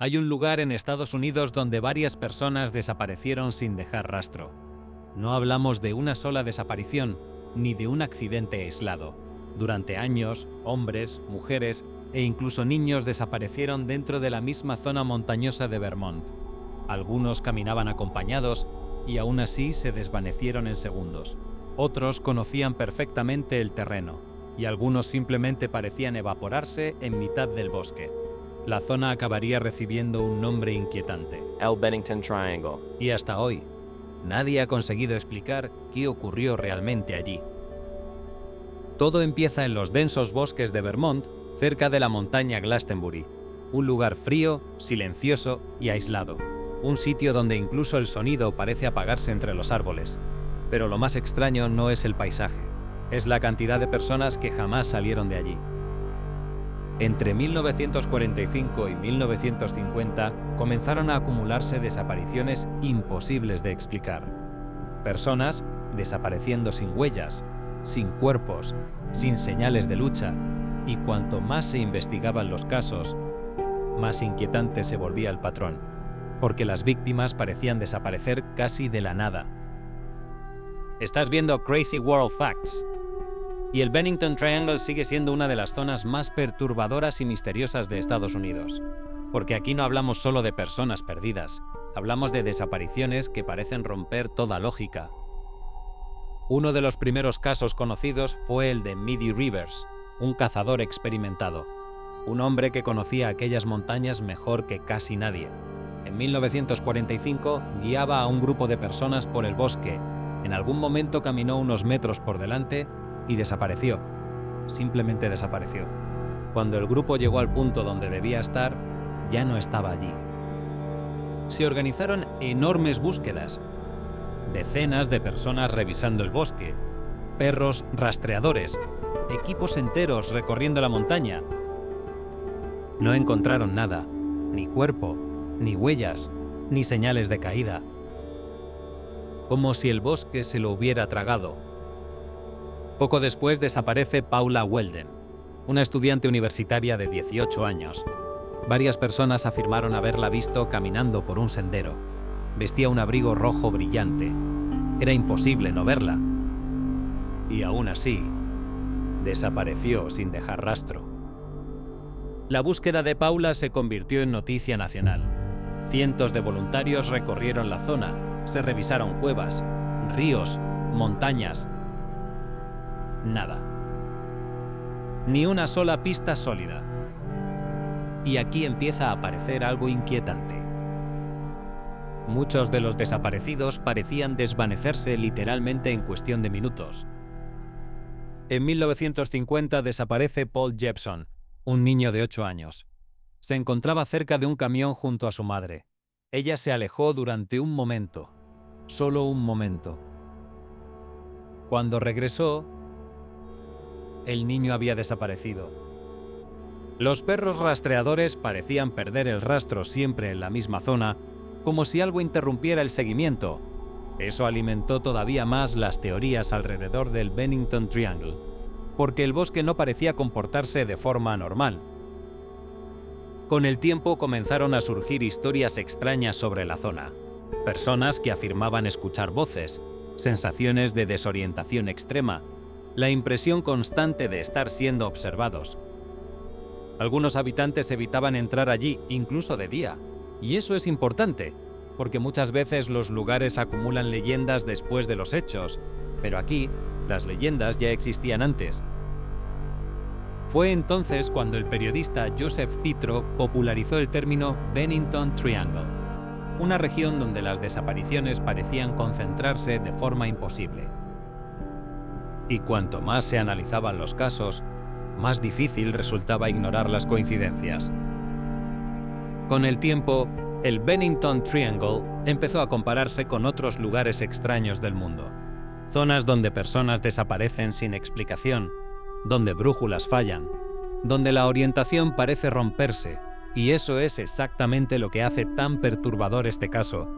Hay un lugar en Estados Unidos donde varias personas desaparecieron sin dejar rastro. No hablamos de una sola desaparición, ni de un accidente aislado. Durante años, hombres, mujeres e incluso niños desaparecieron dentro de la misma zona montañosa de Vermont. Algunos caminaban acompañados y aún así se desvanecieron en segundos. Otros conocían perfectamente el terreno, y algunos simplemente parecían evaporarse en mitad del bosque. La zona acabaría recibiendo un nombre inquietante: El Bennington Triangle. y hasta hoy, nadie ha conseguido explicar qué ocurrió realmente allí. Todo empieza en los densos bosques de Vermont, cerca de la montaña Glastonbury, un lugar frío, silencioso y aislado. Un sitio donde incluso el sonido parece apagarse entre los árboles. Pero lo más extraño no es el paisaje, es la cantidad de personas que jamás salieron de allí. Entre 1945 y 1950 comenzaron a acumularse desapariciones imposibles de explicar. Personas desapareciendo sin huellas, sin cuerpos, sin señales de lucha, y cuanto más se investigaban los casos, más inquietante se volvía el patrón, porque las víctimas parecían desaparecer casi de la nada. Estás viendo Crazy World Facts. Y el Bennington Triangle sigue siendo una de las zonas más perturbadoras y misteriosas de Estados Unidos. Porque aquí no hablamos solo de personas perdidas, hablamos de desapariciones que parecen romper toda lógica. Uno de los primeros casos conocidos fue el de Midi Rivers, un cazador experimentado. Un hombre que conocía aquellas montañas mejor que casi nadie. En 1945 guiaba a un grupo de personas por el bosque. En algún momento caminó unos metros por delante y desapareció. Simplemente desapareció. Cuando el grupo llegó al punto donde debía estar, ya no estaba allí. Se organizaron enormes búsquedas. Decenas de personas revisando el bosque, perros rastreadores, equipos enteros recorriendo la montaña. No encontraron nada, ni cuerpo, ni huellas, ni señales de caída. Como si el bosque se lo hubiera tragado. Poco después desaparece Paula Weldon, una estudiante universitaria de 18 años. Varias personas afirmaron haberla visto caminando por un sendero. Vestía un abrigo rojo brillante. Era imposible no verla. Y aún así, desapareció sin dejar rastro. La búsqueda de Paula se convirtió en noticia nacional. Cientos de voluntarios recorrieron la zona, se revisaron cuevas, ríos, montañas. Nada. Ni una sola pista sólida. Y aquí empieza a aparecer algo inquietante. Muchos de los desaparecidos parecían desvanecerse literalmente en cuestión de minutos. En 1950 desaparece Paul Jepson, un niño de 8 años. Se encontraba cerca de un camión junto a su madre. Ella se alejó durante un momento, solo un momento. Cuando regresó, el niño había desaparecido. Los perros rastreadores parecían perder el rastro siempre en la misma zona, como si algo interrumpiera el seguimiento. Eso alimentó todavía más las teorías alrededor del Bennington Triangle, porque el bosque no parecía comportarse de forma normal. Con el tiempo comenzaron a surgir historias extrañas sobre la zona. Personas que afirmaban escuchar voces, sensaciones de desorientación extrema, la impresión constante de estar siendo observados. Algunos habitantes evitaban entrar allí, incluso de día. Y eso es importante, porque muchas veces los lugares acumulan leyendas después de los hechos, pero aquí, las leyendas ya existían antes. Fue entonces cuando el periodista Joseph Citro popularizó el término Bennington Triangle, una región donde las desapariciones parecían concentrarse de forma imposible. Y cuanto más se analizaban los casos, más difícil resultaba ignorar las coincidencias. Con el tiempo, el Bennington Triangle empezó a compararse con otros lugares extraños del mundo. Zonas donde personas desaparecen sin explicación, donde brújulas fallan, donde la orientación parece romperse, y eso es exactamente lo que hace tan perturbador este caso,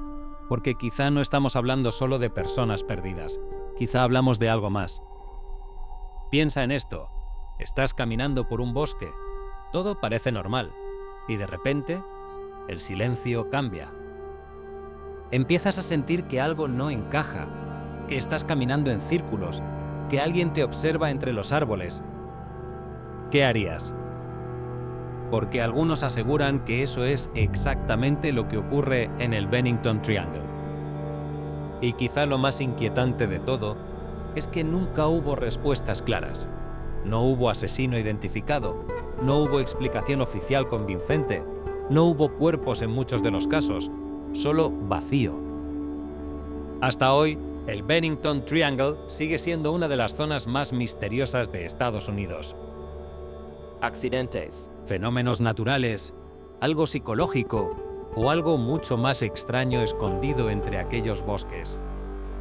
porque quizá no estamos hablando solo de personas perdidas, quizá hablamos de algo más. Piensa en esto, estás caminando por un bosque, todo parece normal, y de repente El silencio cambia. Empiezas a sentir que algo no encaja, que estás caminando en círculos, que alguien te observa entre los árboles. ¿Qué harías? Porque algunos aseguran que eso es exactamente lo que ocurre en el Bennington Triangle. Y quizá lo más inquietante de todo es que nunca hubo respuestas claras. No hubo asesino identificado, no hubo explicación oficial convincente, no hubo cuerpos en muchos de los casos, solo vacío. Hasta hoy, el Bennington Triangle sigue siendo una de las zonas más misteriosas de Estados Unidos. Accidentes. Fenómenos naturales, algo psicológico o algo mucho más extraño escondido entre aquellos bosques.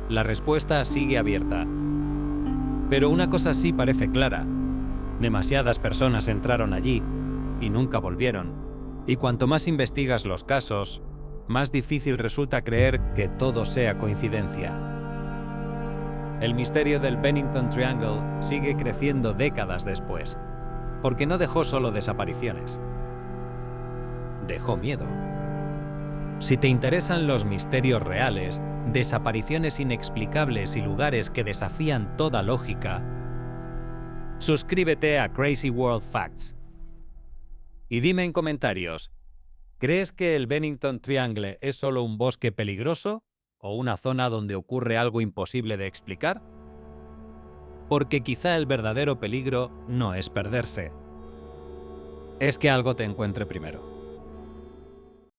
La respuesta sigue abierta. Pero una cosa sí parece clara. Demasiadas personas entraron allí y nunca volvieron. Y cuanto más investigas los casos, más difícil resulta creer que todo sea coincidencia. El misterio del Bennington Triangle sigue creciendo décadas después, porque no dejó solo desapariciones. Dejó miedo. Si te interesan los misterios reales, desapariciones inexplicables y lugares que desafían toda lógica, suscríbete a Crazy World Facts. Y dime en comentarios, ¿crees que el Bennington Triangle es solo un bosque peligroso o una zona donde ocurre algo imposible de explicar? Porque quizá el verdadero peligro no es perderse, es que algo te encuentre primero.